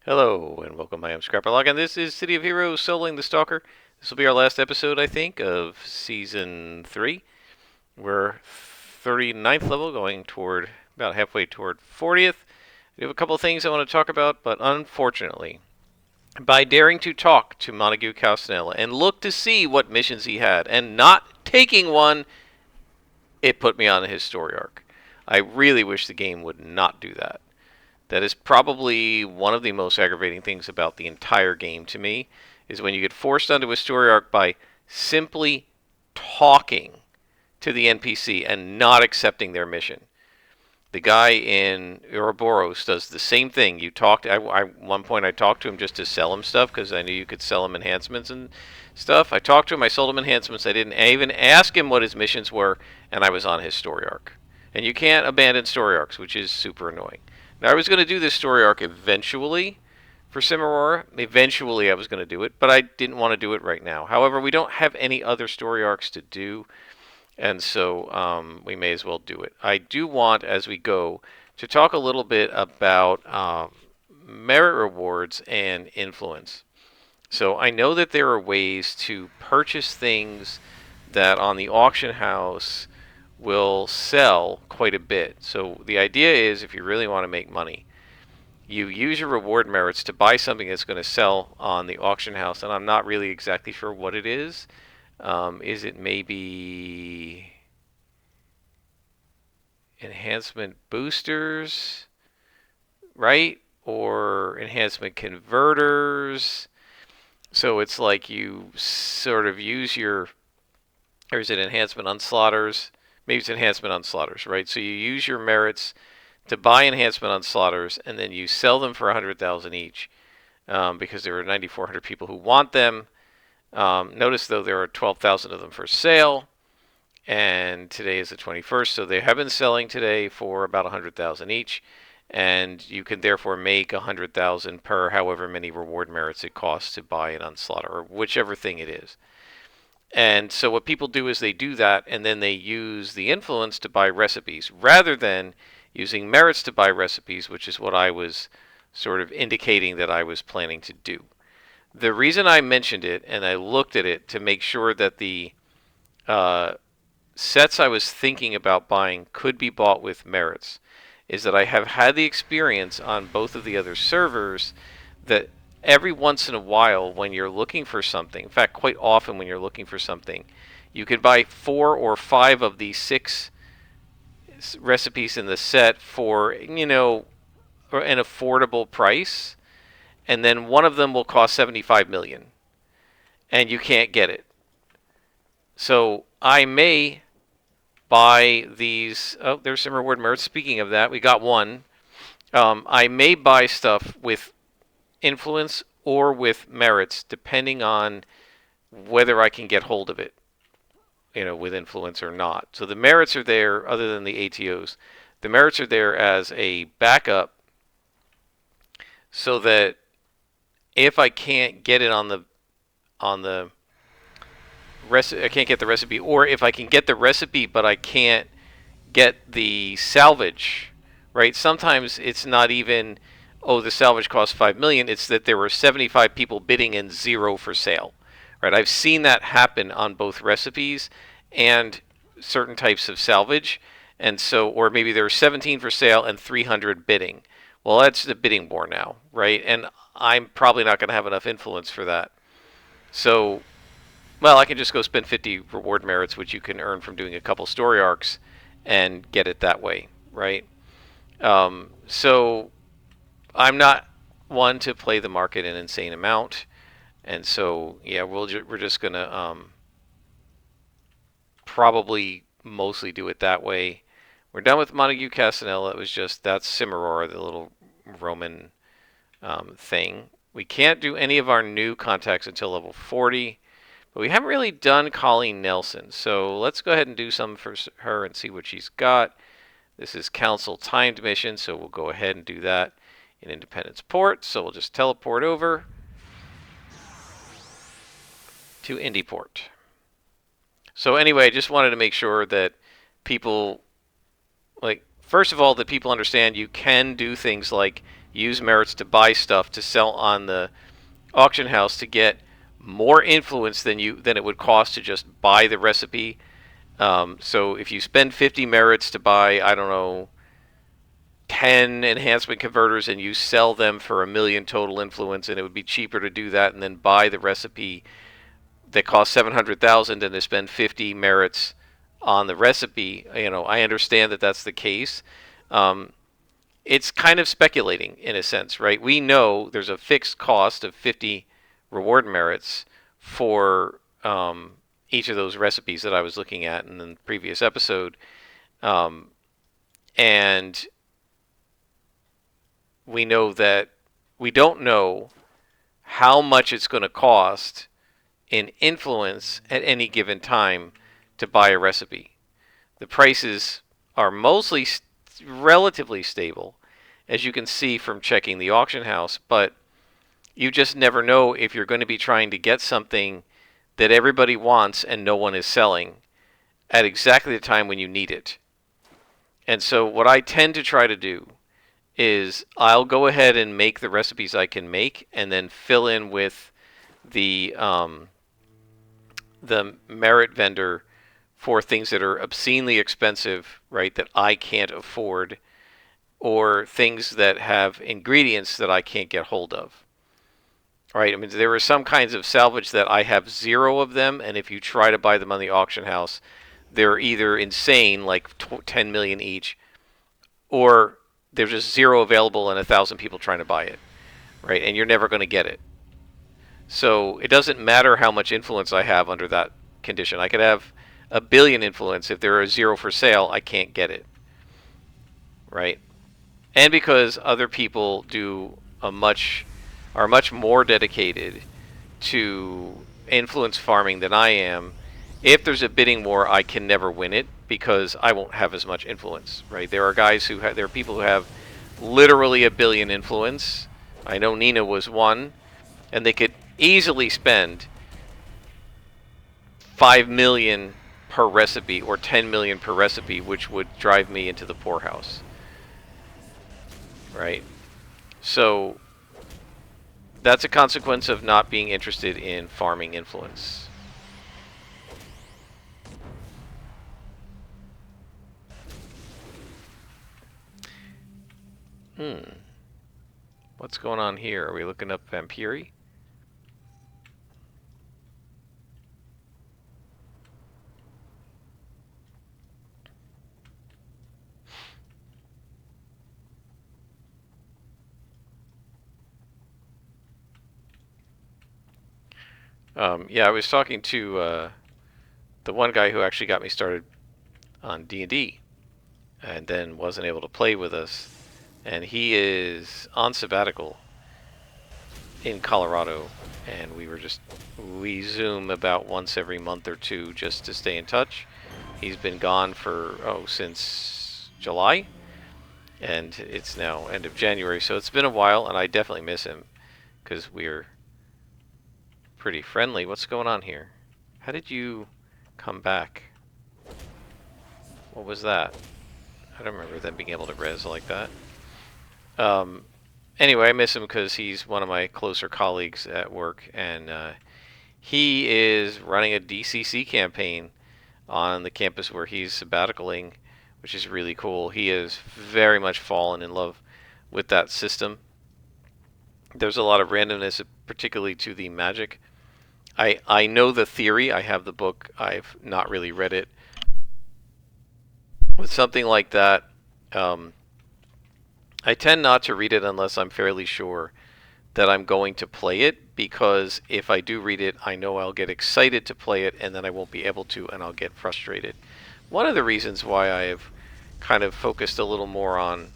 Hello and welcome. I am Scrapperlog, and this is City of Heroes soloing the Stalker. This will be our last episode, I think, of Season 3. We're 39th level, going toward about halfway toward 40th. We have a couple of things I want to talk about, but unfortunately, by daring to talk to Montague Castanella and look to see what missions he had, and not taking one, it put me on his story arc. I really wish the game would not do that. That is probably one of the most aggravating things about the entire game to me, is when you get forced onto a story arc by simply talking to the NPC and not accepting their mission. The guy in Ouroboros does the same thing. You talked. One point I talked to him just to sell him stuff because I knew you could sell him enhancements and stuff. I talked to him. I sold him enhancements. I didn't even ask him what his missions were, and I was on his story arc. And you can't abandon story arcs, which is super annoying. Now I was going to do this story arc eventually for Cimarora. Eventually I was going to do it, but I didn't want to do it right now. However, we don't have any other story arcs to do, and so we may as well do it. I do want, as we go, to talk a little bit about merit rewards and influence. So I know that there are ways to purchase things that on the auction house will sell quite a bit. So the idea is, if you really want to make money, you use your reward merits to buy something that's going to sell on the auction house, and I'm not really exactly sure what it is. Is it maybe enhancement boosters, right? Or enhancement converters? So it's like you sort of use your, or is it enhancement unslaughters? Maybe it's enhancement unslaughters, right? So you use your merits to buy enhancement unslaughters, and then you sell them for 100,000 each, because there are 9,400 people who want them. Notice though there are 12,000 of them for sale, and today is the 21st, so they have been selling today for about 100,000 each, and you can therefore make 100,000 per however many reward merits it costs to buy an unslaughter, or whichever thing it is. And so what people do is they do that, and then they use the influence to buy recipes, rather than using merits to buy recipes, which is what I was sort of indicating that I was planning to do. The reason I mentioned it, and I looked at it to make sure that the sets I was thinking about buying could be bought with merits, is that I have had the experience on both of the other servers that every once in a while, when you're looking for something, in fact, quite often when you're looking for something, you can buy 4 or 5 of the 6 recipes in the set for, an affordable price, and then one of them will cost 75 million, and you can't get it. So I may buy these. Oh, there's some reward merits. Speaking of that, we got one. I may buy stuff with influence or with merits, depending on whether I can get hold of it, with influence or not. So the merits are there, other than the ATOs. The merits are there as a backup, so that if I can't get it on the I can't get the recipe, or if I can get the recipe but I can't get the salvage, right? Sometimes it's not even, oh, the salvage costs 5 million. It's that there were 75 people bidding and 0 for sale, right? I've seen that happen on both recipes and certain types of salvage, and so, or maybe there were 17 for sale and 300 bidding. Well, that's the bidding war now, right? And I'm probably not going to have enough influence for that. So, well, I can just go spend 50 reward merits, which you can earn from doing a couple story arcs, and get it that way, right? So I'm not one to play the market an insane amount, and so yeah, we're just gonna probably mostly do it that way. We're done with Montague Castanella. It was just, that's Cimarora, the little Roman thing. We can't do any of our new contacts until level 40. But we haven't really done Colleen Nelson, so let's go ahead and do some for her and see what she's got. This is Council timed mission, so we'll go ahead and do that in Independence Port. So we'll just teleport over to Indy Port. So anyway, I just wanted to make sure that people, first of all, that people understand you can do things like use merits to buy stuff to sell on the auction house to get more influence than it would cost to just buy the recipe. So if you spend 50 merits to buy, I don't know, 10 enhancement converters, and you sell them for 1 million total influence, and it would be cheaper to do that and then buy the recipe that costs 700,000 than to spend 50 merits on the recipe. I understand that that's the case. It's kind of speculating in a sense, right? We know there's a fixed cost of 50 reward merits for each of those recipes that I was looking at in the previous episode. And we know that we don't know how much it's going to cost in influence at any given time to buy a recipe. The prices are mostly relatively stable, as you can see from checking the auction house, but you just never know if you're going to be trying to get something that everybody wants and no one is selling at exactly the time when you need it. And so what I tend to try to do is I'll go ahead and make the recipes I can make and then fill in with the merit vendor for things that are obscenely expensive, right, that I can't afford, or things that have ingredients that I can't get hold of. Right, I mean, there are some kinds of salvage that I have 0 of them, and if you try to buy them on the auction house, they're either insane, like 10 million each, or there's just 0 available and 1,000 people trying to buy it, right? And you're never going to get it. So it doesn't matter how much influence I have under that condition. I could have 1 billion influence. If there are 0 for sale, I can't get it, right? And because other people are much more dedicated to influence farming than I am, if there's a bidding war, I can never win it because I won't have as much influence, right? There are people who have literally 1 billion influence. I know Nina was one, and they could easily spend 5 million per recipe or 10 million per recipe, which would drive me into the poorhouse, right? So that's a consequence of not being interested in farming influence. What's going on here? Are we looking up Vampiri? Yeah, I was talking to the one guy who actually got me started on D&D and then wasn't able to play with us. And he is on sabbatical in Colorado, and we Zoom about once every month or two just to stay in touch. He's been gone since July, and it's now end of January, so it's been a while, and I definitely miss him because we're pretty friendly. What's going on here? How did you come back? What was that? I don't remember them being able to res like that. Anyway, I miss him because he's one of my closer colleagues at work, and he is running a DCC campaign on the campus where he's sabbaticaling, which is really cool. He has very much fallen in love with that system. There's a lot of randomness, particularly to the magic. I know the theory. I have the book. I've not really read it. With something like that, I tend not to read it unless I'm fairly sure that I'm going to play it, because if I do read it, I know I'll get excited to play it, and then I won't be able to, and I'll get frustrated. One of the reasons why I have kind of focused a little more on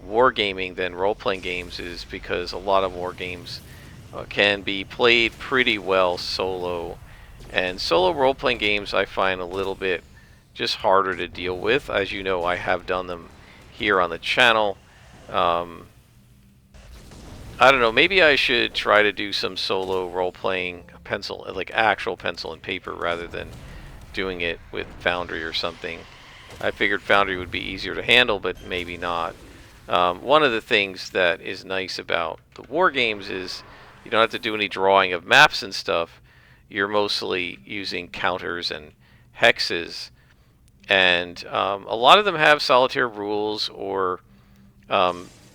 wargaming than role-playing games is because a lot of war games can be played pretty well solo, and solo role-playing games I find a little bit just harder to deal with. As you know, I have done them here on the channel. I don't know, maybe I should try to do some solo role-playing pencil, like actual pencil and paper, rather than doing it with Foundry or something. I figured Foundry would be easier to handle, but maybe not. One of the things that is nice about the war games is you don't have to do any drawing of maps and stuff. You're mostly using counters and hexes, and a lot of them have solitaire rules, or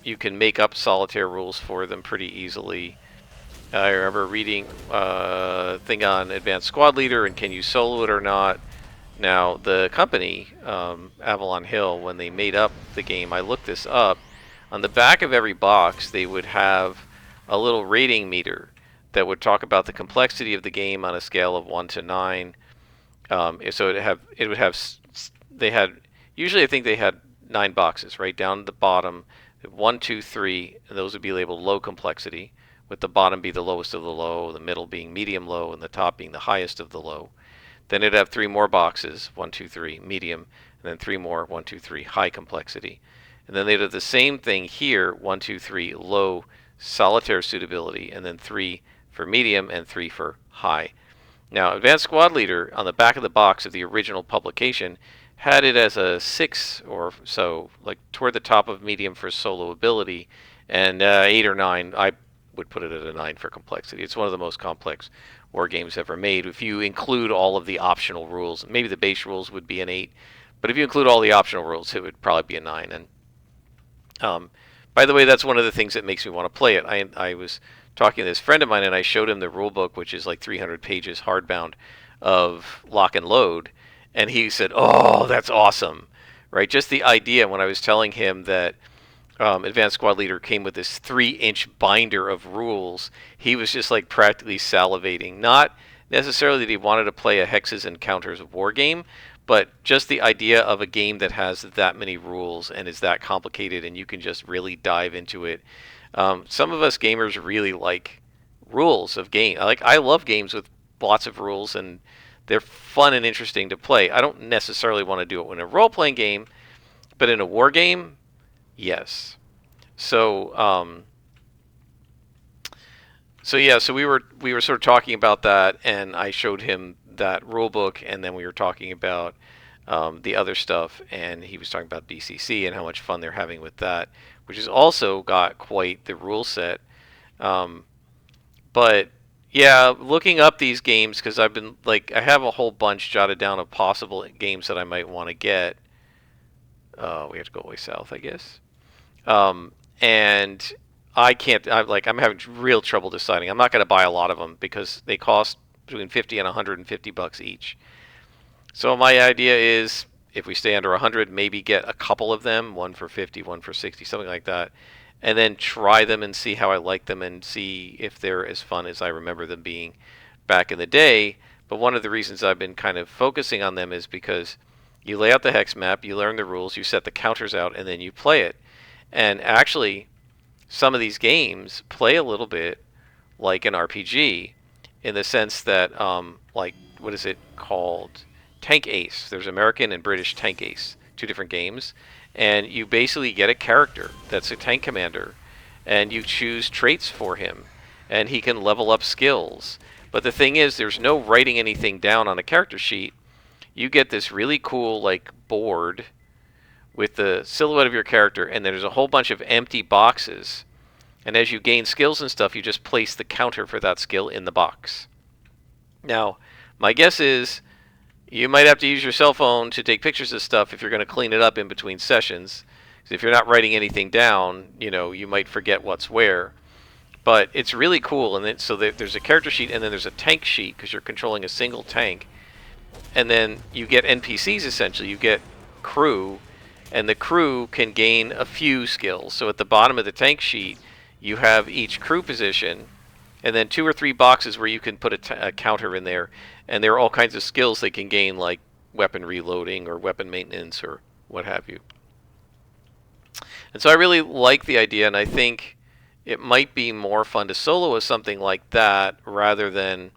you can make up solitaire rules for them pretty easily. I remember reading a thing on Advanced Squad Leader and can you solo it or not. Now, the company, Avalon Hill, when they made up the game, I looked this up. On the back of every box, they would have a little rating meter that would talk about the complexity of the game on a scale of 1 to 9. So it would have, they had, usually I think they had 9 boxes, right down at the bottom, 1, 2, 3, and those would be labeled low complexity, with the bottom be the lowest of the low, the middle being medium low, and the top being the highest of the low. Then it'd have 3 more boxes, 1, 2, 3, medium, and then 3 more, 1, 2, 3, high complexity. And then they'd have the same thing here, 1, 2, 3, low solitaire suitability, and then 3 for medium and 3 for high. Now, Advanced Squad Leader, on the back of the box of the original publication, had it as a 6 or so, like toward the top of medium for solo ability, and 8 or 9, I would put it at a 9 for complexity. It's one of the most complex war games ever made. If you include all of the optional rules, maybe the base rules would be an 8, but if you include all the optional rules, it would probably be a 9. And by the way, that's one of the things that makes me want to play it. I was talking to this friend of mine, and I showed him the rule book, which is like 300 pages hardbound of Lock and Load, and he said, "Oh, that's awesome!" Right? Just the idea. When I was telling him that Advanced Squad Leader came with this 3-inch binder of rules, he was just like practically salivating. Not necessarily that he wanted to play a hexes and counters war game, but just the idea of a game that has that many rules and is that complicated and you can just really dive into it. Some of us gamers really like rules of game. I love games with lots of rules, and they're fun and interesting to play. I don't necessarily want to do it in a role-playing game, but in a war game, yes. So, so we were sort of talking about that, and I showed him that rule book, and then we were talking about the other stuff, and he was talking about BCC and how much fun they're having with that, which has also got quite the rule set. But yeah, looking up these games, because I've been like, I have a whole bunch jotted down of possible games that I might want to get. We have to go way south, I guess. And I can't. I'm having real trouble deciding. I'm not going to buy a lot of them because they cost between 50 and 150 bucks each. So my idea is, if we stay under 100, maybe get a couple of them, one for 50, one for 60, something like that, and then try them and see how I like them and see if they're as fun as I remember them being back in the day. But one of the reasons I've been kind of focusing on them is because you lay out the hex map, you learn the rules, you set the counters out, and then you play it. And actually, some of these games play a little bit like an RPG in the sense that, like, what is it called? Tank Ace. There's American and British Tank Ace, 2 different games. And you basically get a character that's a tank commander, and you choose traits for him, and he can level up skills. But the thing is, there's no writing anything down on a character sheet. You get this really cool, like, board with the silhouette of your character, and there's a whole bunch of empty boxes. And as you gain skills and stuff, you just place the counter for that skill in the box. Now, my guess is you might have to use your cell phone to take pictures of stuff if you're going to clean it up in between sessions. Because if you're not writing anything down, you might forget what's where. But it's really cool. And so there's a character sheet, and then there's a tank sheet because you're controlling a single tank. And then you get NPCs, essentially. You get crew, and the crew can gain a few skills. So at the bottom of the tank sheet, you have each crew position, and then 2 or 3 boxes where you can put a counter in there. And there are all kinds of skills they can gain, like weapon reloading or weapon maintenance or what have you. And so I really like the idea, and I think it might be more fun to solo with something like that rather than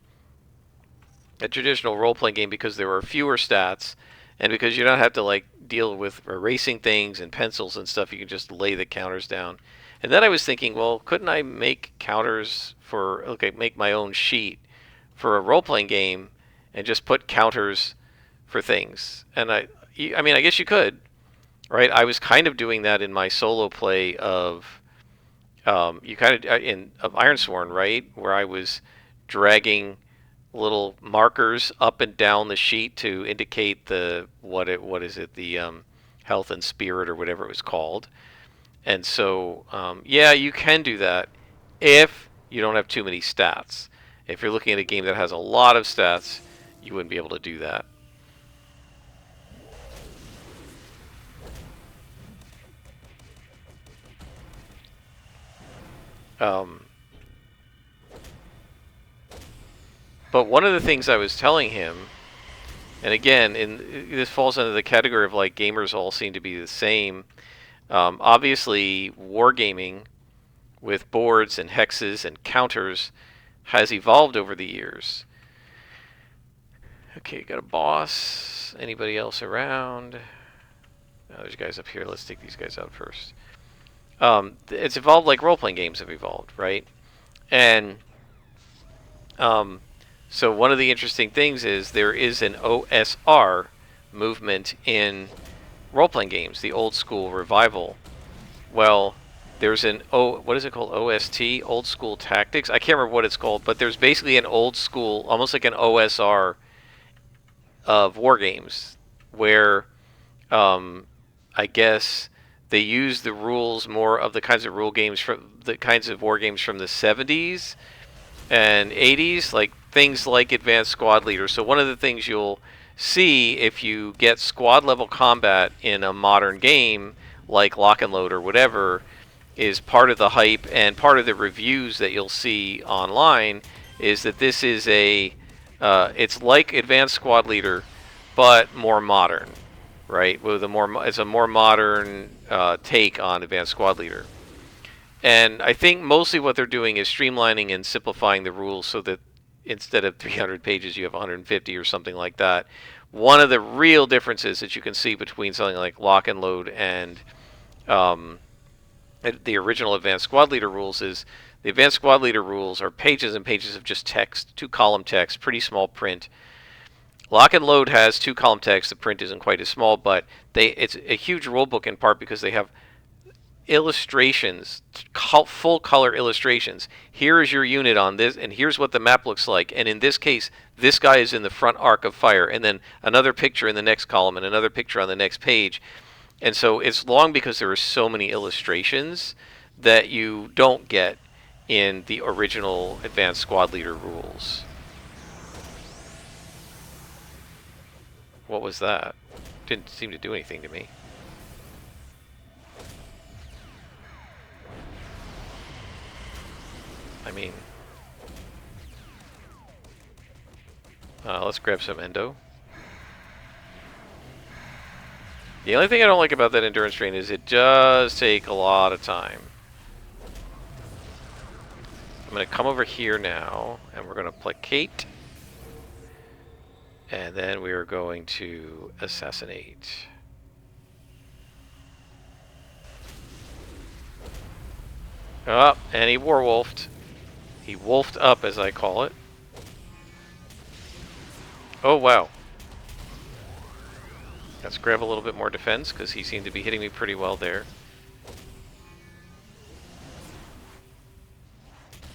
a traditional role-playing game, because there are fewer stats, and because you don't have to like deal with erasing things and pencils and stuff. You can just lay the counters down. And then I was thinking, well, couldn't I make counters make my own sheet for a role-playing game and just put counters for things? And I mean, I guess you could. right? I was kind of doing that in my solo play of you kind of in of Ironsworn, right, where I was dragging little markers up and down the sheet to indicate the what is it the health and spirit or whatever it was called. And so yeah, you can do that if you don't have too many stats. If you're looking at a game that has a lot of stats, you wouldn't be able to do that. Um, but one of the things I was telling him, and again, this falls under the category of like gamers all seem to be the same. Obviously, wargaming with boards and hexes and counters has evolved over the years. Okay, got a boss. Anybody else around? Oh, there's guys up here. Let's take these guys out first. It's evolved like role-playing games have evolved, right? And um, so one of the interesting things is there is an OSR movement in role-playing games, the old school revival. Well, there's an what is it called? OST, old school tactics. I can't remember what it's called, but there's basically an old school, almost like an OSR of war games, where I guess they use the rules more of the kinds of rule games from the kinds of war games from the 70s and 80s, like things like Advanced Squad Leader. So one of the things you'll see if you get squad level combat in a modern game like Lock and Load or whatever is part of the hype and part of the reviews that you'll see online is that this is it's like Advanced Squad Leader but more modern, right? With it's a more modern take on Advanced Squad Leader. And I think mostly what they're doing is streamlining and simplifying the rules so that instead of 300 pages, you have 150 or something like that. One of the real differences that you can see between something like Lock and Load and the original Advanced Squad Leader rules is the Advanced Squad Leader rules are pages and pages of just text, 2-column text, pretty small print. Lock and Load has 2-column text. The print isn't quite as small, but it's a huge rule book in part because they have illustrations, full color illustrations. Here is your unit on this, and here's what the map looks like. And in this case, this guy is in the front arc of fire, and then another picture in the next column, and another picture on the next page. And so it's long because there are so many illustrations that you don't get in the original Advanced Squad Leader rules. What was that? Didn't seem to do anything to me. I mean, let's grab some endo. The only thing I don't like about that endurance drain is it does take a lot of time. I'm going to come over here now, and we're going to placate. And then we are going to assassinate. Oh, and he warwolfed. He wolfed up, as I call it. Oh, wow. Let's grab a little bit more defense, because he seemed to be hitting me pretty well there.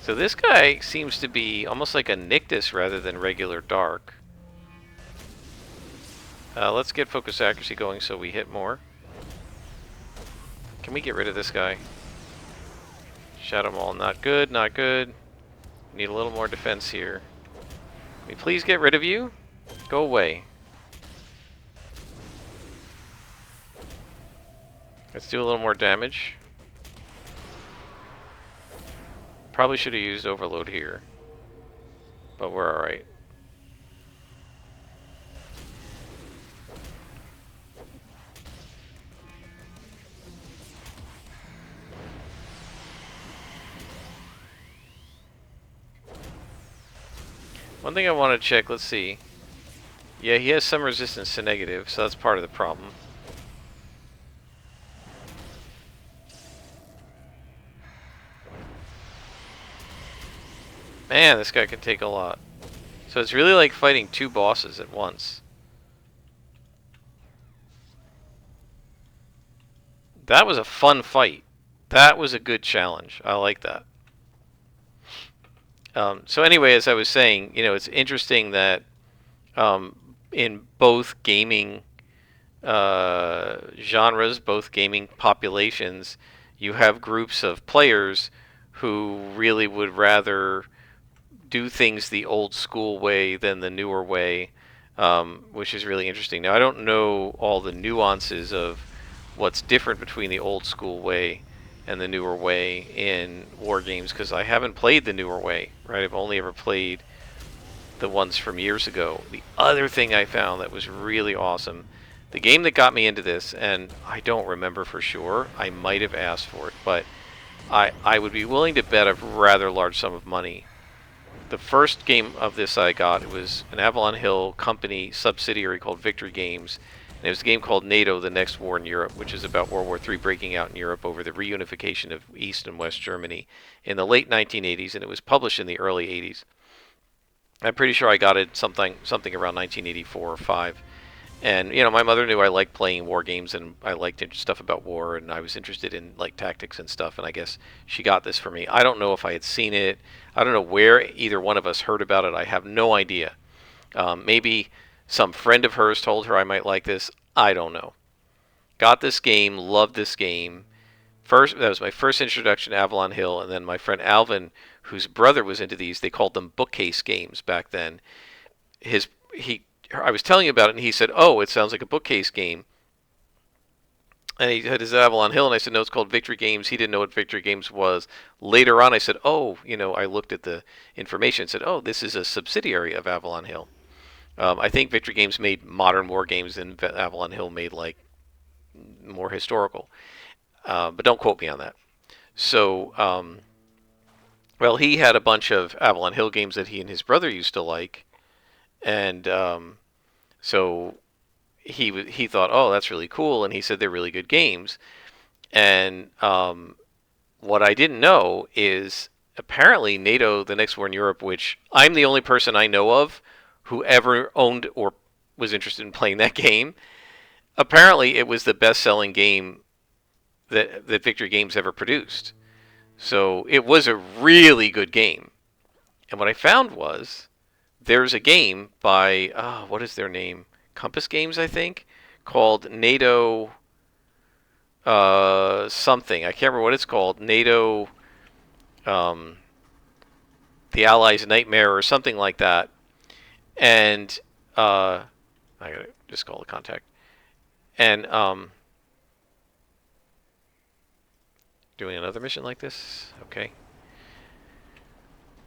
So this guy seems to be almost like a Nyctus rather than regular Dark. Let's get focus accuracy going so we hit more. Can we get rid of this guy? Shadow Maul, not good, not good. Need a little more defense here. Can we please get rid of you? Go away. Let's do a little more damage. Probably should have used Overload here, but we're alright. One thing I want to check, let's see. Yeah, he has some resistance to negative, so that's part of the problem. Man, this guy can take a lot. So it's really like fighting two bosses at once. That was a fun fight. That was a good challenge. I like that. So anyway, as I was saying, it's interesting that in both gaming genres, both gaming populations, you have groups of players who really would rather do things the old school way than the newer way, which is really interesting. Now, I don't know all the nuances of what's different between the old school way and the newer way in war games because I haven't played the newer way, right? I've only ever played the ones from years ago. The other thing I found that was really awesome, the game that got me into this, and I don't remember for sure, I might have asked for it, but I would be willing to bet a rather large sum of money. The first game of this I got, it was an Avalon Hill company subsidiary called Victory Games. And it was a game called NATO, The Next War in Europe, which is about World War III breaking out in Europe over the reunification of East and West Germany in the late 1980s, and it was published in the early 80s. I'm pretty sure I got it something around 1984 or 5. And my mother knew I liked playing war games and I liked stuff about war, and I was interested in like tactics and stuff. And I guess she got this for me. I don't know if I had seen it. I don't know where either one of us heard about it. I have no idea. Maybe some friend of hers told her I might like this. I don't know. Got this game. Loved this game. That was my first introduction to Avalon Hill, and then my friend Alvin, whose brother was into these. They called them bookcase games back then. I was telling you about it, and he said, "Oh, it sounds like a bookcase game." And he had his Avalon Hill, and I said, "No, it's called Victory Games." He didn't know what Victory Games was. Later on, I said, "Oh, I looked at the information and said, oh, this is a subsidiary of Avalon Hill." I think Victory Games made modern war games, and Avalon Hill made like more historical. But don't quote me on that. So, well, he had a bunch of Avalon Hill games that he and his brother used to like, and so he thought, oh, that's really cool, and he said they're really good games. And what I didn't know is apparently NATO, The Next War in Europe, which I'm the only person I know of who ever owned or was interested in playing that game. Apparently, it was the best-selling game that Victory Games ever produced. So it was a really good game. And what I found was there's a game by, what is their name? Compass Games, I think, called NATO something. I can't remember what it's called. NATO, the Allies' Nightmare or something like that. And I gotta just call the contact. And doing another mission like this? Okay.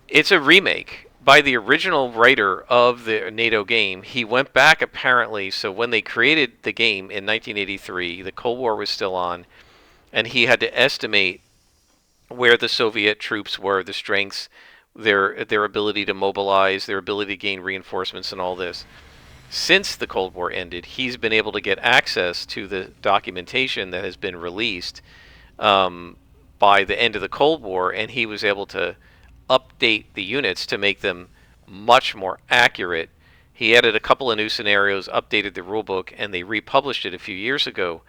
It's a remake by the original writer of the NATO game. He went back apparently, so when they created the game in 1983, the Cold War was still on, and he had to estimate where the Soviet troops were, the strengths, their ability to mobilize, their ability to gain reinforcements and all this. Since the Cold War ended, he's been able to get access to the documentation that has been released by the end of the Cold War, and he was able to update the units to make them much more accurate. He added a couple of new scenarios, updated the rulebook, and they republished it a few years ago.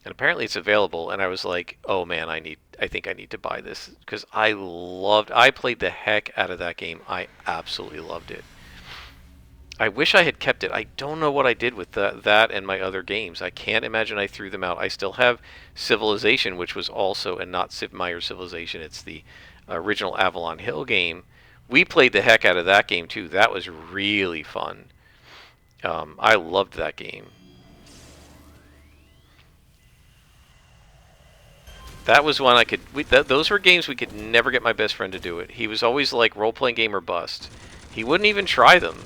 And apparently it's available. And I was like, oh man, I think I need to buy this because I played the heck out of that game. I absolutely loved it. I wish I had kept it. I don't know what I did with that and my other games. I can't imagine I threw them out. I still have Civilization, which was also, and not Sid Meier's Civilization. It's the original Avalon Hill game. We played the heck out of that game too. That was really fun. I loved that game. That was one I could. Those were games we could never get my best friend to do it. He was always like role-playing game or bust. He wouldn't even try them.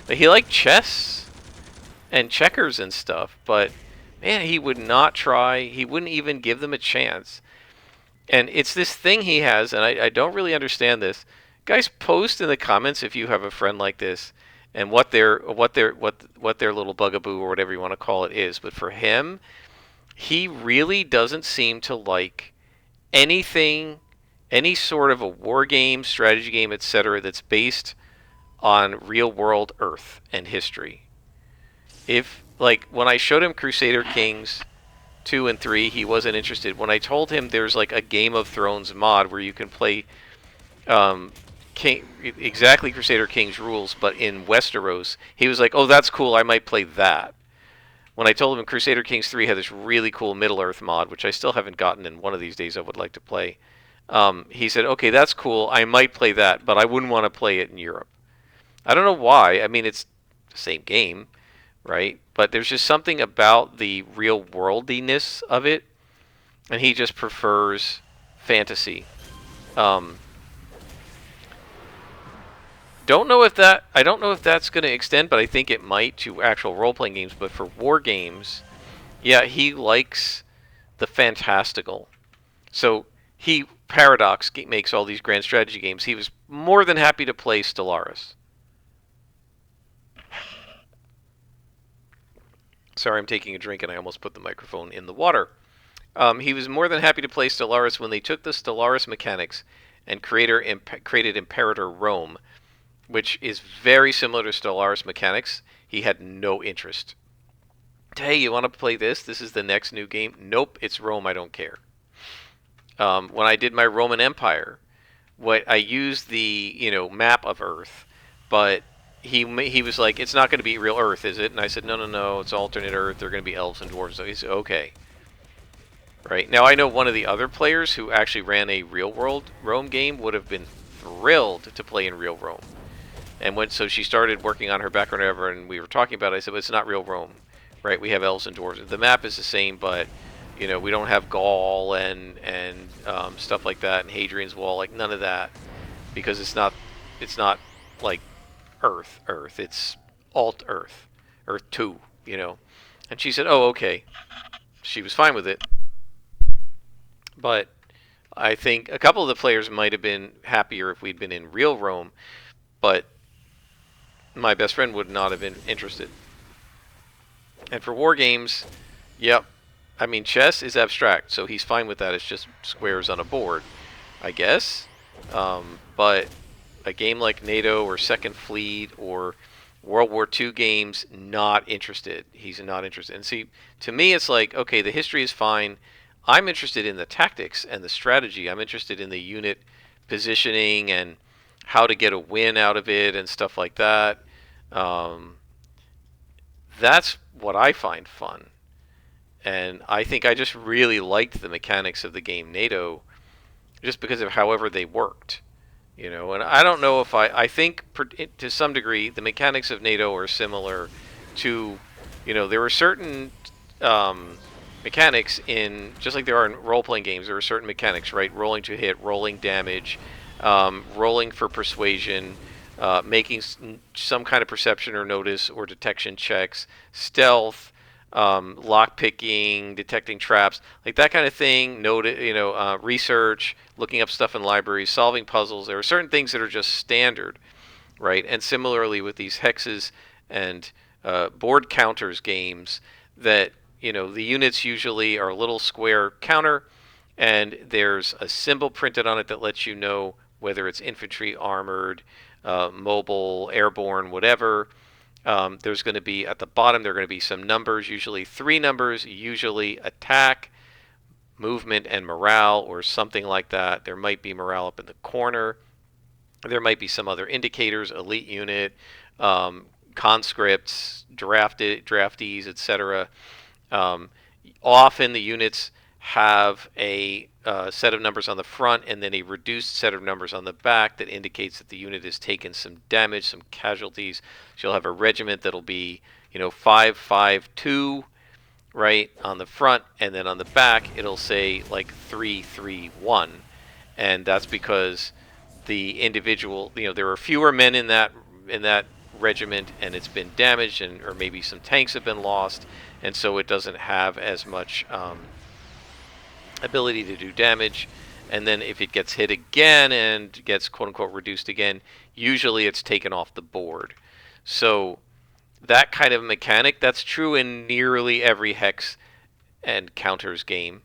But he liked chess and checkers and stuff. But man, he would not try. He wouldn't even give them a chance. And it's this thing he has, and I don't really understand this. Guys, post in the comments if you have a friend like this, and what their little bugaboo or whatever you want to call it is. But for him, he really doesn't seem to like anything, any sort of a war game, strategy game, etc. that's based on real world Earth and history. If like when I showed him Crusader Kings 2 and 3, he wasn't interested. When I told him there's like a Game of Thrones mod where you can play exactly Crusader Kings rules, but in Westeros, he was like, "Oh, that's cool. I might play that." When I told him Crusader Kings 3 had this really cool Middle Earth mod, which I still haven't gotten, and one of these days I would like to play, he said, "Okay, that's cool. I might play that, but I wouldn't want to play it in Europe." I don't know why. I mean, it's the same game, right? But there's just something about the real worldiness of it, and he just prefers fantasy. Um, don't know if that I don't know if that's going to extend, but I think it might to actual role-playing games. But for war games, yeah, he likes the fantastical. So he Paradox makes all these grand strategy games. He was more than happy to play Stellaris. Sorry, I'm taking a drink and I almost put the microphone in the water. He was more than happy to play Stellaris when they took the Stellaris mechanics and created Imperator Rome, which is very similar to Stellaris mechanics. He had no interest. Hey, you want to play this? This is the next new game. Nope, it's Rome. I don't care. When I did my Roman Empire, what I used the map of Earth, but he was like, it's not going to be real Earth, is it? And I said, no, no, no, it's alternate Earth. They're going to be elves and dwarves. So he said, okay. Right now, I know one of the other players who actually ran a real world Rome game would have been thrilled to play in real Rome. And so she started working on her background ever, and we were talking about it. I said, well, it's not real Rome, right? We have elves and dwarves. The map is the same, but we don't have Gaul and stuff like that, and Hadrian's Wall, like none of that, because it's not like Earth. It's alt Earth, Earth 2, And she said, oh, okay. She was fine with it, but I think a couple of the players might have been happier if we'd been in real Rome, but my best friend would not have been interested. And for war games, yep. I mean, chess is abstract, so he's fine with that. It's just squares on a board, I guess. But a game like NATO or Second Fleet or World War II games, not interested. He's not interested. And see, to me, it's like, okay, the history is fine. I'm interested in the tactics and the strategy. I'm interested in the unit positioning and how to get a win out of it and stuff like that. That's what I find fun. And I think I just really liked the mechanics of the game NATO just because of however they worked. And I don't know if I think to some degree the mechanics of NATO are similar to, there were certain mechanics in, just like there are in role-playing games, there are certain mechanics, right? Rolling to hit, rolling damage, rolling for persuasion, making some kind of perception or notice or detection checks, stealth, lock picking, detecting traps, like that kind of thing. Research, looking up stuff in libraries, solving puzzles. There are certain things that are just standard, right? And similarly with these hexes and board counters games, that the units usually are a little square counter, and there's a symbol printed on it that lets you know whether it's infantry, armored, mobile, airborne, whatever. There's going to be, at the bottom, there are going to be some numbers, usually 3 numbers, usually attack, movement, and morale, or something like that. There might be morale up in the corner. There might be some other indicators, elite unit, conscripts, draftees, etc. Often the units have a set of numbers on the front and then a reduced set of numbers on the back that indicates that the unit has taken some damage, some casualties. So you'll have a regiment that'll be 552, right, on the front, and then on the back it'll say like 331, and that's because the individual, there are fewer men in that regiment, and it's been damaged, or maybe some tanks have been lost, and so it doesn't have as much ability to do damage. And then if it gets hit again and gets quote-unquote reduced again, usually it's taken off the board. So that kind of mechanic, that's true in nearly every hex and counters game.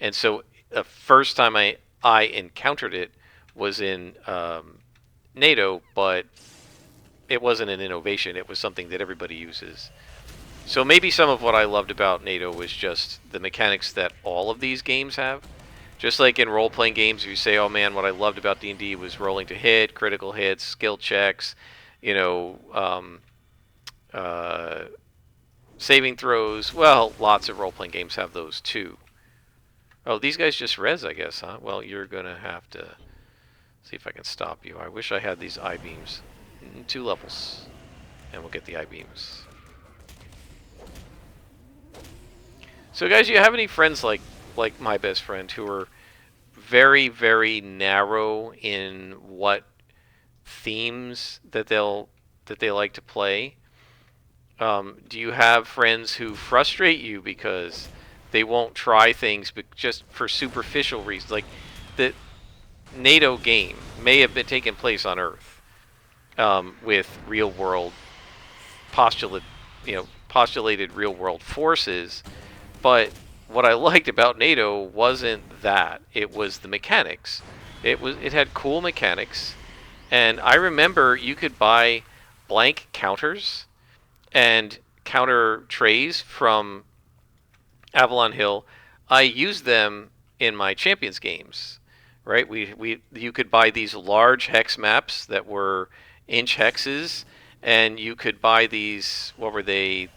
And so the first time I encountered it was in NATO, but it wasn't an innovation. It was something that everybody uses. So maybe some of what I loved about NATO was just the mechanics that all of these games have. Just like in role-playing games, you say, "Oh man, what I loved about D&D was rolling to hit, critical hits, skill checks, you know, uh, saving throws." Well, lots of role-playing games have those too. Oh, these guys just res, I guess, huh? Well, you're gonna have to see if I can stop you. I wish I had these I-beams. 2 levels, and we'll get the I-beams. So, guys, you have any friends like my best friend who are very, very narrow in what themes that they like to play? Do you have friends who frustrate you because they won't try things but just for superficial reasons? Like the NATO game may have been taking place on Earth with real world postulated real world forces, but what I liked about NATO wasn't that. It was the mechanics. It had cool mechanics, and I remember you could buy blank counters and counter trays from Avalon Hill. I used them in my Champions games, right? You could buy these large hex maps that were inch hexes, and you could buy these, what were they,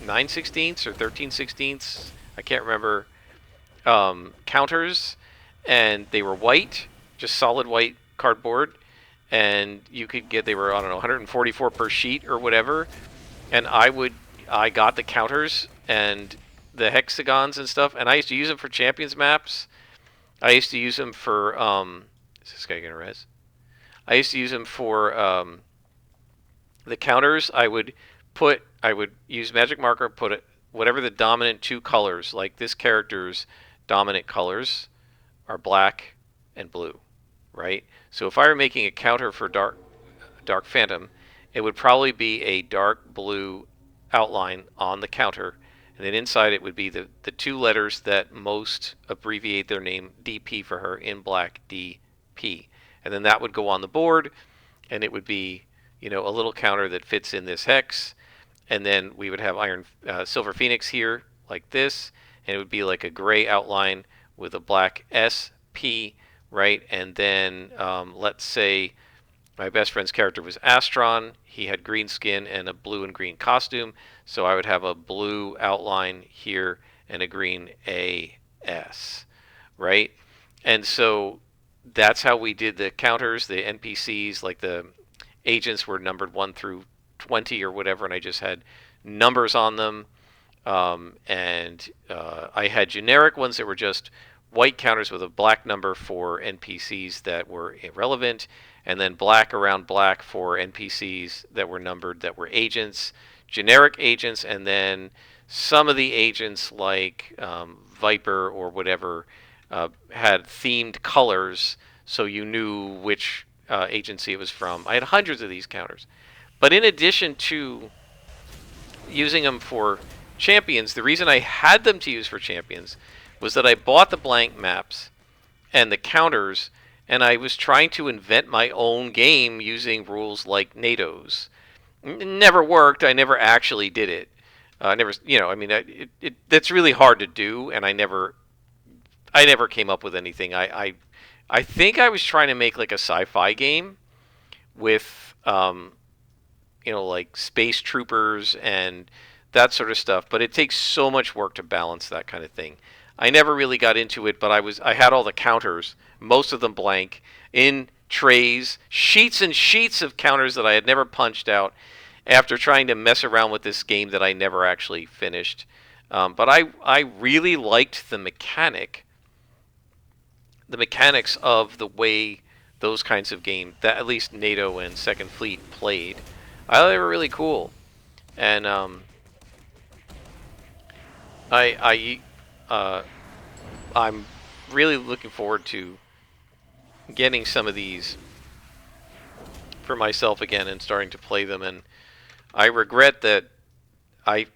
9/16 or 13/16? I can't remember. Counters, and they were white, just solid white cardboard, and you could get, they were, I don't know, 144 per sheet or whatever, and I got the counters and the hexagons and stuff, and I used to use them for champions maps. I used to use them for is this guy gonna res? I used to use them for the counters. I would use magic marker, put it whatever the dominant 2 colors, like this character's dominant colors are black and blue, right? So if I were making a counter for Dark Phantom, it would probably be a dark blue outline on the counter, and then inside it would be the 2 letters that most abbreviate their name, DP for her, in black, DP. And then that would go on the board, and it would be, a little counter that fits in this hex, and then we would have Silver Phoenix here, like this, and it would be like a gray outline with a black SP, right? And then let's say my best friend's character was Astron. He had green skin and a blue and green costume, so I would have a blue outline here and a green AS, right? And so that's how we did the counters. The NPCs, like the agents, were numbered 1 through 20 or whatever, and I just had numbers on them. And I had generic ones that were just white counters with a black number for NPCs that were irrelevant, and then black around black for NPCs that were numbered that were agents, generic agents, and then some of the agents like Viper or whatever had themed colors, so you knew which agency it was from. I had hundreds of these counters. But in addition to using them for champions, the reason I had them to use for champions was that I bought the blank maps and the counters, and I was trying to invent my own game using rules like NATO's. It never worked. I never actually did it. I never, that's really hard to do, and I never came up with anything. I think I was trying to make like a sci-fi game with, like space troopers and that sort of stuff. But it takes so much work to balance that kind of thing. I never really got into it, but I had all the counters, most of them blank, in trays, sheets and sheets of counters that I had never punched out after trying to mess around with this game that I never actually finished. But I really liked the mechanics of the way those kinds of games, that at least NATO and Second Fleet played. I thought they were really cool, and I'm really looking forward to getting some of these for myself again and starting to play them. And I regret that I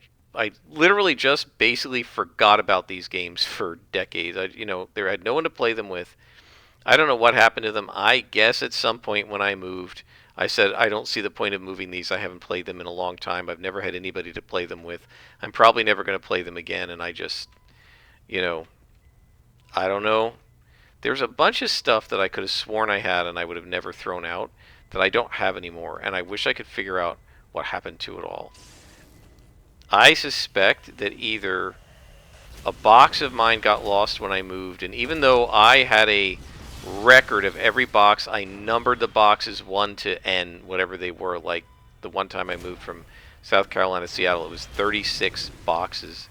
literally just basically forgot about these games for decades. There had no one to play them with. I don't know what happened to them. I guess at some point when I moved, I said, I don't see the point of moving these. I haven't played them in a long time. I've never had anybody to play them with. I'm probably never going to play them again. And I just, you know, I don't know. There's a bunch of stuff that I could have sworn I had and I would have never thrown out that I don't have anymore. And I wish I could figure out what happened to it all. I suspect that either a box of mine got lost when I moved, and even though I had a record of every box, I numbered the boxes 1 to N, whatever they were. Like the one time I moved from South Carolina to Seattle, it was 36 boxes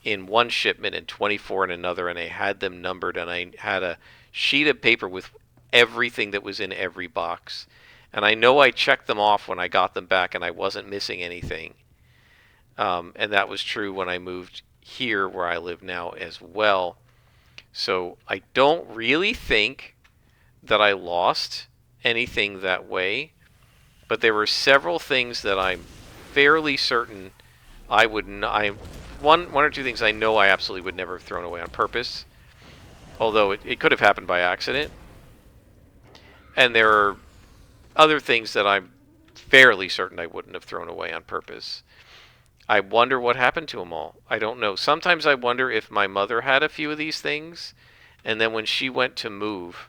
in one shipment and 24 in another, and I had them numbered, and I had a sheet of paper with everything that was in every box. And I know I checked them off when I got them back, and I wasn't missing anything. And that was true when I moved here where I live now as well. So I don't really think that I lost anything that way, but there were several things that I'm fairly certain I would not. One or two things I know I absolutely would never have thrown away on purpose, although it could have happened by accident. And there are other things that I'm fairly certain I wouldn't have thrown away on purpose. I wonder what happened to them all. I don't know. Sometimes I wonder if my mother had a few of these things, and then when she went to move,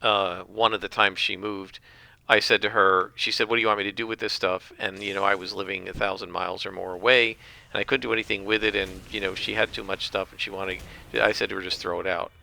one of the times she moved, I said to her, she said, "What do you want me to do with this stuff?" And, I was living 1,000 miles or more away, and I couldn't do anything with it, and, she had too much stuff, and I said to her, just throw it out.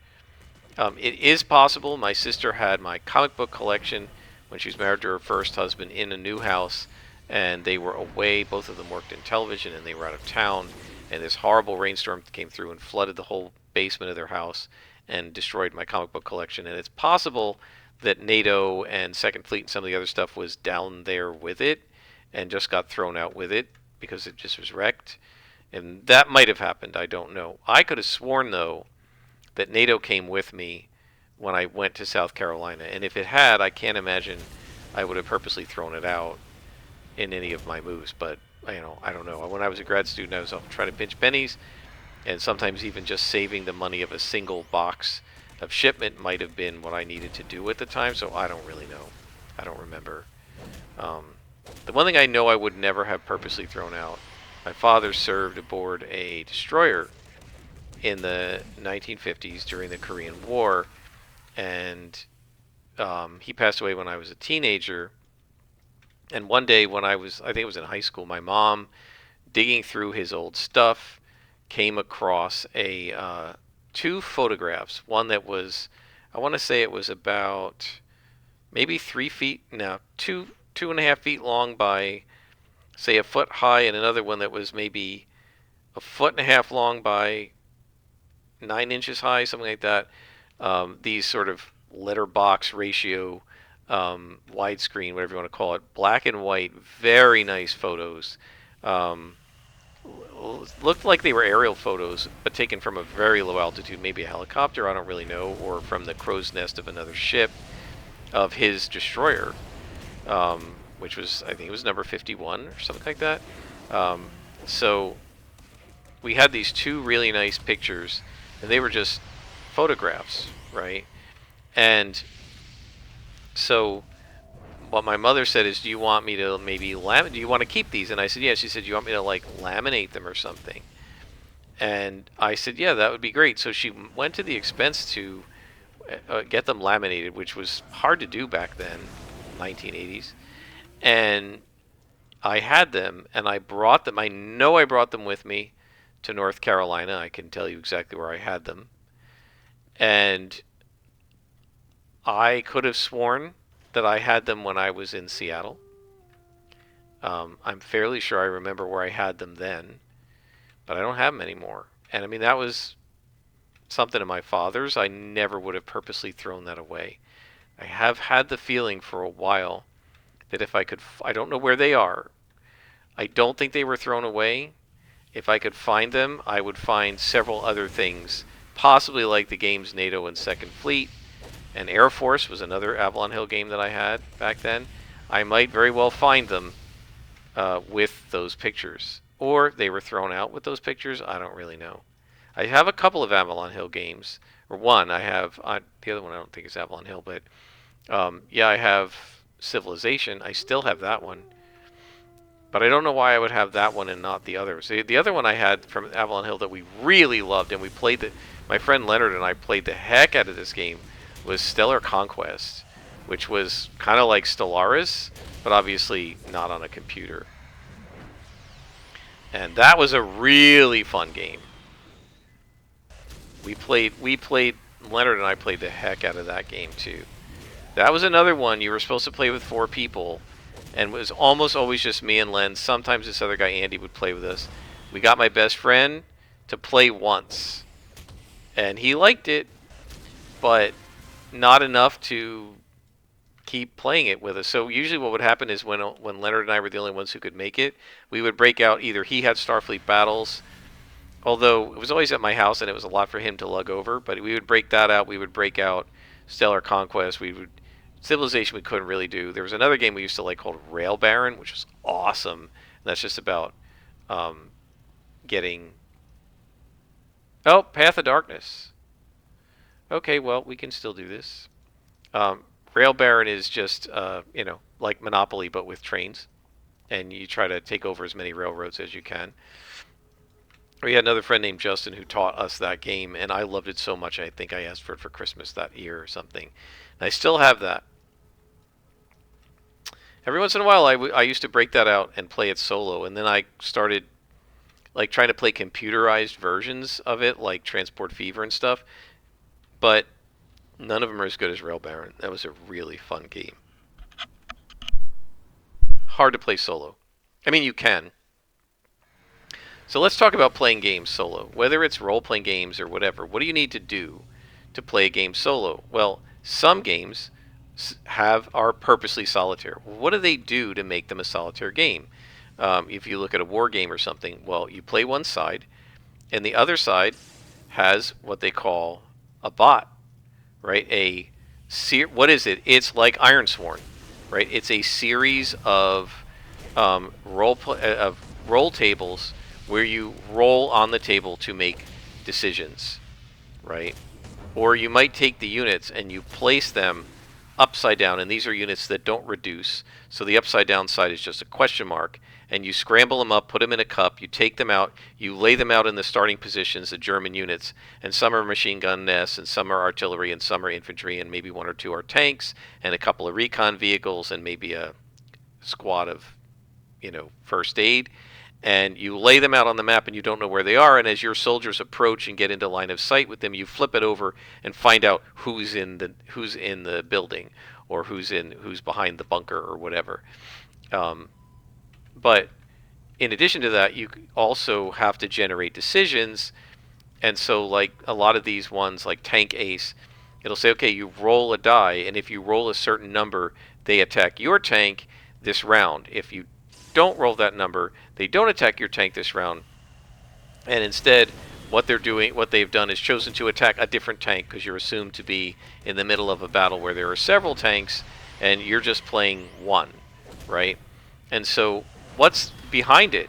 It is possible. My sister had my comic book collection when she was married to her first husband in a new house, and they were away. Both of them worked in television, and they were out of town, and this horrible rainstorm came through and flooded the whole basement of their house and destroyed my comic book collection. And it's possible that NATO and Second Fleet and some of the other stuff was down there with it and just got thrown out with it because it just was wrecked. And that might have happened. I don't know. I could have sworn, though, that NATO came with me when I went to South Carolina. And if it had, I can't imagine I would have purposely thrown it out in any of my moves. But, I don't know. When I was a grad student, I was often trying to pinch pennies, and sometimes even just saving the money of a single box of shipment might have been what I needed to do at the time. So I don't really know. I don't remember. The one thing I know I would never have purposely thrown out, my father served aboard a destroyer in the 1950s during the Korean War, and he passed away when I was a teenager. And one day when I think it was in high school, my mom, digging through his old stuff, came across two photographs. One that was, I want to say it was about maybe 3 feet, no, 2.5 feet long by, say, a foot high, and another one that was maybe a foot and a half long by 9 inches high, something like that. These sort of letterbox ratio, widescreen, whatever you want to call it, black and white, very nice photos. Looked like they were aerial photos, but taken from a very low altitude, maybe a helicopter, I don't really know, or from the crow's nest of another ship, of his destroyer, which was, I think it was number 51 or something like that. So we had these two really nice pictures, and they were just photographs, right? And so what my mother said is, do you want me to maybe do you want to keep these? And I said, yeah. She said, do you want me to like laminate them or something? And I said, yeah, that would be great. So she went to the expense to get them laminated, which was hard to do back then, 1980s. And I had them, and I brought them. I know I brought them with me to North Carolina. I can tell you exactly where I had them. And I could have sworn that I had them when I was in Seattle. I'm fairly sure I remember where I had them then, but I don't have them anymore. And I mean, that was something of my father's. I never would have purposely thrown that away. I have had the feeling for a while that if I could, I don't know where they are. I don't think they were thrown away. If I could find them, I would find several other things, possibly like the games NATO and Second Fleet, and Air Force was another Avalon Hill game that I had back then. I might very well find them with those pictures. Or they were thrown out with those pictures. I don't really know. I have a couple of Avalon Hill games. Or one. I have, the other one I don't think is Avalon Hill. But yeah, I have Civilization. I still have that one. But I don't know why I would have that one and not the others. The other one I had from Avalon Hill that we really loved, and we played my friend Leonard and I played the heck out of this game, was Stellar Conquest, which was kind of like Stellaris, but obviously not on a computer. And that was a really fun game. We played Leonard and I played the heck out of that game too. That was another one you were supposed to play with 4 people, and it was almost always just me and Len. Sometimes this other guy Andy would play with us. We got my best friend to play once, and he liked it, but not enough to keep playing it with us. So usually what would happen is when Leonard and I were the only ones who could make it, we would break out, either he had Starfleet Battles, although it was always at my house and it was a lot for him to lug over, but we would break that out. We would break out Stellar Conquest. Civilization we couldn't really do. There was another game we used to like called Rail Baron, which was awesome. And that's just about getting... Oh, Path of Darkness. Okay, well, we can still do this. Rail Baron is just, like Monopoly, but with trains. And you try to take over as many railroads as you can. We had another friend named Justin who taught us that game, and I loved it so much I think I asked for it for Christmas that year or something. And I still have that. Every once in a while, I used to break that out and play it solo, and then I started like trying to play computerized versions of it, like Transport Fever and stuff. But none of them are as good as Rail Baron. That was a really fun game. Hard to play solo. I mean, you can. So let's talk about playing games solo. Whether it's role-playing games or whatever, what do you need to do to play a game solo? Well, some games are purposely solitaire. What do they do to make them a solitaire game? If you look at a war game or something, well, you play one side, and the other side has what they call a bot, right? What is it? It's like Ironsworn, right? It's a series of roll tables where you roll on the table to make decisions, right? Or you might take the units and you place them upside down, and these are units that don't reduce, so the upside down side is just a question mark, and you scramble them up, put them in a cup, you take them out, you lay them out in the starting positions, the German units, and some are machine gun nests, and some are artillery, and some are infantry, and maybe 1 or 2 are tanks, and a couple of recon vehicles, and maybe a squad of, first aid. And you lay them out on the map and you don't know where they are, and as your soldiers approach and get into line of sight with them, you flip it over and find out who's in the building, or who's behind the bunker or whatever. But in addition to that, you also have to generate decisions. And so like a lot of these ones, like Tank Ace, it'll say, okay, you roll a die, and if you roll a certain number, they attack your tank this round. If you don't roll that number, they don't attack your tank this round, and instead what they've done is chosen to attack a different tank, because you're assumed to be in the middle of a battle where there are several tanks and you're just playing one, right? And so what's behind it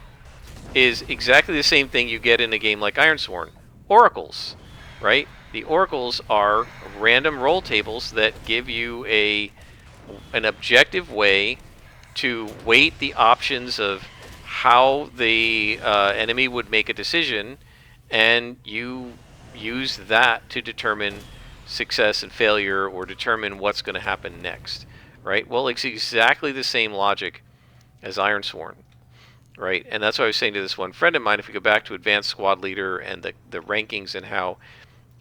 is exactly the same thing you get in a game like Ironsworn. Oracles, right? The oracles are random roll tables that give you an objective way to weight the options of how the enemy would make a decision, and you use that to determine success and failure, or determine what's going to happen next, right? Well, it's exactly the same logic as Ironsworn, right? And that's what I was saying to this one friend of mine. If we go back to Advanced Squad Leader and the rankings, and how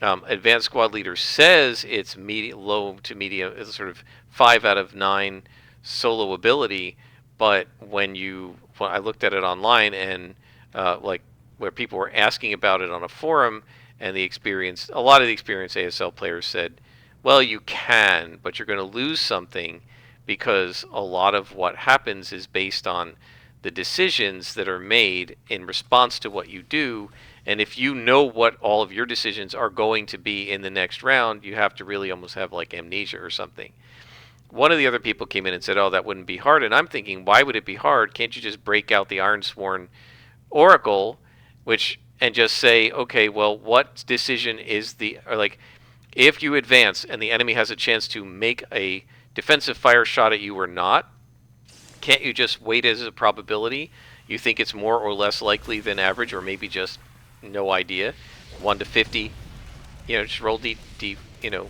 Advanced Squad Leader says it's low to medium, it's sort of 5 out of 9 solo ability, but when I looked at it online, and like where people were asking about it on a forum, and a lot of the experienced ASL players said, well, you can, but you're going to lose something, because a lot of what happens is based on the decisions that are made in response to what you do. And if you know what all of your decisions are going to be in the next round, you have to really almost have like amnesia or something. One of the other people came in and said, oh, that wouldn't be hard. And I'm thinking, why would it be hard? Can't you just break out the Ironsworn Oracle, and just say, okay, well, what decision is or like, if you advance and the enemy has a chance to make a defensive fire shot at you or not, can't you just weight it as a probability? You think it's more or less likely than average, or maybe just no idea. 1 to 50, just roll D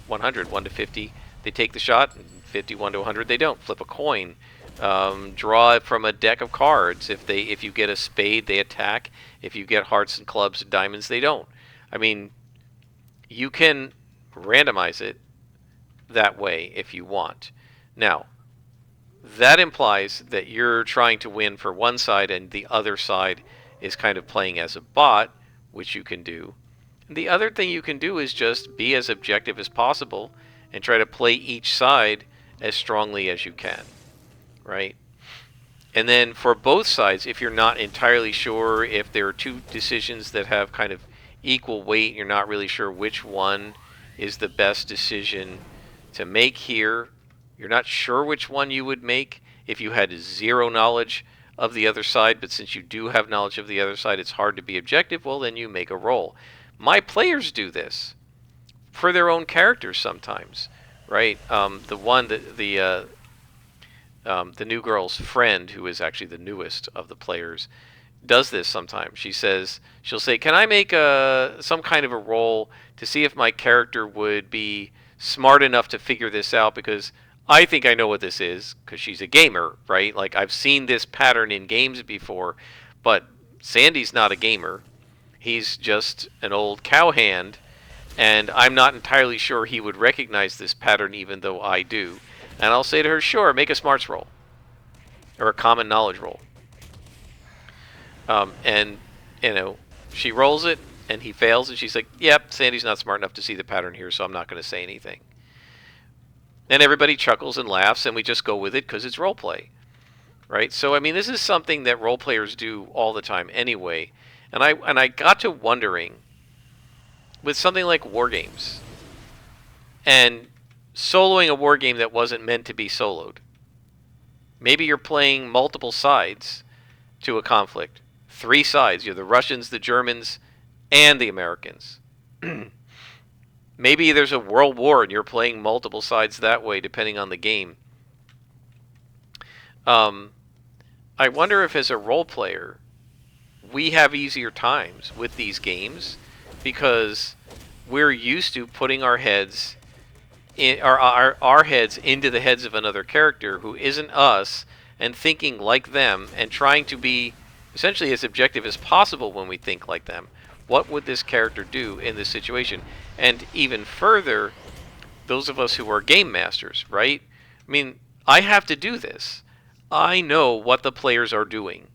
100, 1 to 50. They take the shot. 51 to 100, they don't. Flip a coin. Draw it from a deck of cards. If you get a spade, they attack. If you get hearts and clubs and diamonds, they don't. I mean, you can randomize it that way if you want. Now, that implies that you're trying to win for one side and the other side is kind of playing as a bot, which you can do. And the other thing you can do is just be as objective as possible and try to play each side as strongly as you can, right? And then for both sides, if you're not entirely sure, if there are two decisions that have kind of equal weight, you're not really sure which one is the best decision to make here, you're not sure which one you would make if you had zero knowledge of the other side, but since you do have knowledge of the other side, it's hard to be objective, well, then you make a roll. My players do this for their own characters sometimes, right? The new girl's friend, who is actually the newest of the players, does this sometimes. She'll say, can I make some kind of a roll to see if my character would be smart enough to figure this out, because I think I know what this is, because she's a gamer, right? Like, I've seen this pattern in games before, but Sandy's not a gamer. He's just an old cowhand, and I'm not entirely sure he would recognize this pattern even though I do. And I'll say to her, sure, make a smarts roll, or a common knowledge roll. And, she rolls it, and he fails, and she's like, yep, Sandy's not smart enough to see the pattern here, so I'm not going to say anything. And everybody chuckles and laughs, and we just go with it because it's role play, right? So, I mean, this is something that role players do all the time anyway. And I got to wondering, with something like war games, and soloing a war game that wasn't meant to be soloed. Maybe you're playing multiple sides to a conflict. 3 sides. You're the Russians, the Germans, and the Americans. Maybe there's a world war and you're playing multiple sides that way, depending on the game. I wonder if, as a role player, we have easier times with these games because we're used to putting our heads our heads into the heads of another character who isn't us, and thinking like them, and trying to be essentially as objective as possible when we think like them. What would this character do in this situation? And even further, those of us who are game masters, right? I mean, I have to do this. I know what the players are doing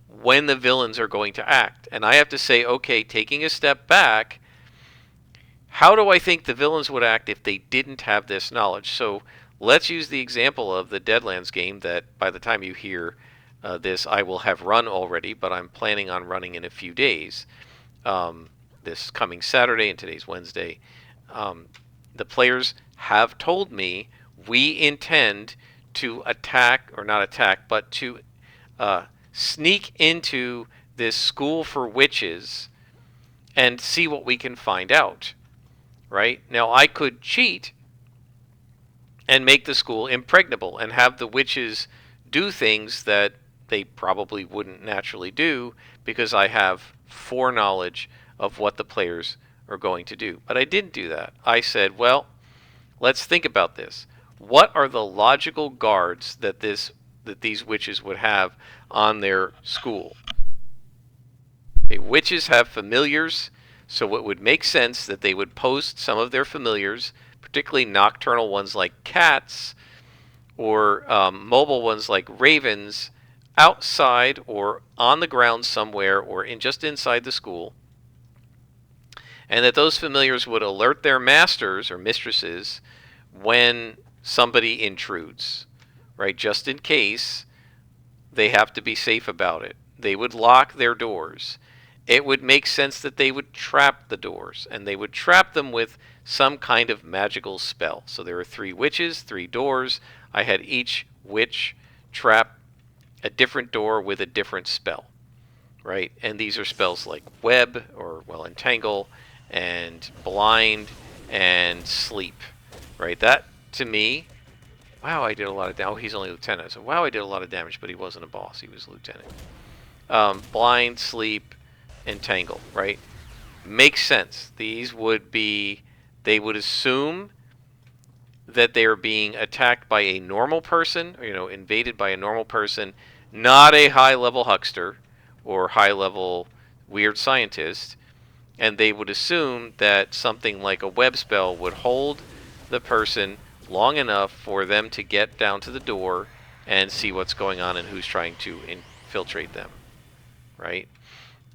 when the villains are going to act. And I have to say, okay, taking a step back, how do I think the villains would act if they didn't have this knowledge? So let's use the example of the Deadlands game that by the time you hear this, I will have run already, but I'm planning on running in a few days. This coming Saturday, and today's Wednesday. The players have told me we intend to attack, or not attack, but to sneak into this school for witches and see what we can find out. Right? Now, I could cheat and make the school impregnable and have the witches do things that they probably wouldn't naturally do because I have foreknowledge of what the players are going to do. But I didn't do that. I said, well, let's think about this. What are the logical guards that these witches would have on their school? Okay, witches have familiars. So it would make sense that they would post some of their familiars, particularly nocturnal ones like cats, or mobile ones like ravens, outside or on the ground somewhere, or just inside the school. And that those familiars would alert their masters or mistresses when somebody intrudes, right? Just in case they have to be safe about it. They would lock their doors. It would make sense that they would trap the doors, and they would trap them with some kind of magical spell. So there are 3 witches, 3 doors. I had each witch trap a different door with a different spell, right? And these are spells like web, or, well, entangle, and blind, and sleep, right? That, to me, wow, I did a lot of damage. Oh, he's only lieutenant. I said, wow, I did a lot of damage, but he wasn't a boss. He was lieutenant. Blind, sleep, entangle, right? Makes sense. These would be, they would assume that they are being attacked by a normal person, or, invaded by a normal person, not a high-level huckster or high-level weird scientist, and they would assume that something like a web spell would hold the person long enough for them to get down to the door and see what's going on and who's trying to infiltrate them, right?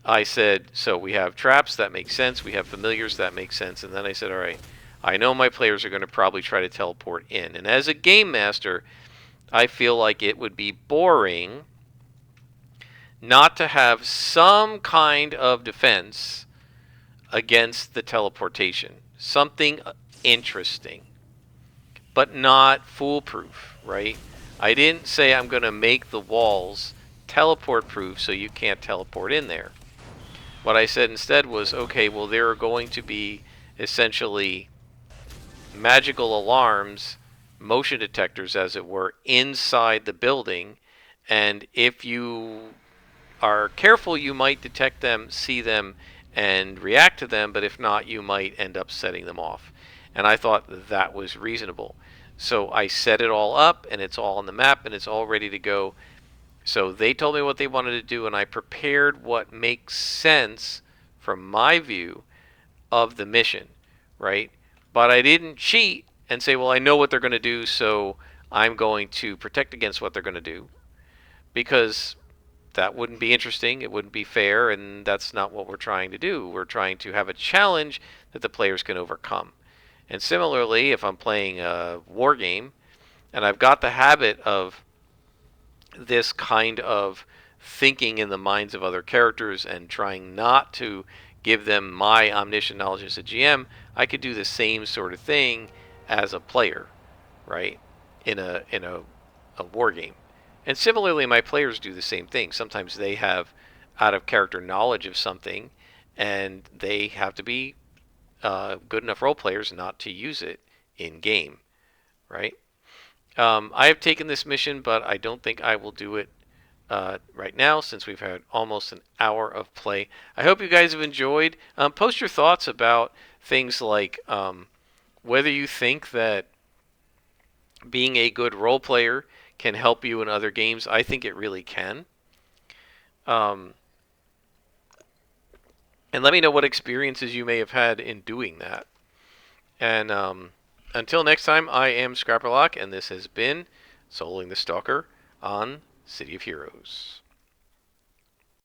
I said, so we have traps, that makes sense. We have familiars, that makes sense. And then I said, all right, I know my players are going to probably try to teleport in. And as a game master, I feel like it would be boring not to have some kind of defense against the teleportation. Something interesting, but not foolproof, right? I didn't say I'm going to make the walls teleport proof so you can't teleport in there. What I said instead was, okay, well, there are going to be essentially magical alarms, motion detectors, as it were, inside the building. And if you are careful, you might detect them, see them, and react to them. But if not, you might end up setting them off. And I thought that was reasonable. So I set it all up, and it's all on the map, and it's all ready to go. So they told me what they wanted to do, and I prepared what makes sense from my view of the mission, right? But I didn't cheat and say, well, I know what they're going to do, so I'm going to protect against what they're going to do, because that wouldn't be interesting, it wouldn't be fair, and that's not what we're trying to do. We're trying to have a challenge that the players can overcome. And similarly, if I'm playing a war game and I've got the habit of this kind of thinking in the minds of other characters and trying not to give them my omniscient knowledge as a GM, I could do the same sort of thing as a player, right? In a war game. And similarly, my players do the same thing. Sometimes they have out of character knowledge of something, and they have to be good enough role players not to use it in game, right? I have taken this mission, but I don't think I will do it right now since we've had almost an hour of play. I hope you guys have enjoyed. Post your thoughts about things like whether you think that being a good role player can help you in other games. I think it really can. Um, and let me know what experiences you may have had in doing that. And until next time, I am Scrapperlock, and this has been Soloing the Stalker on City of Heroes.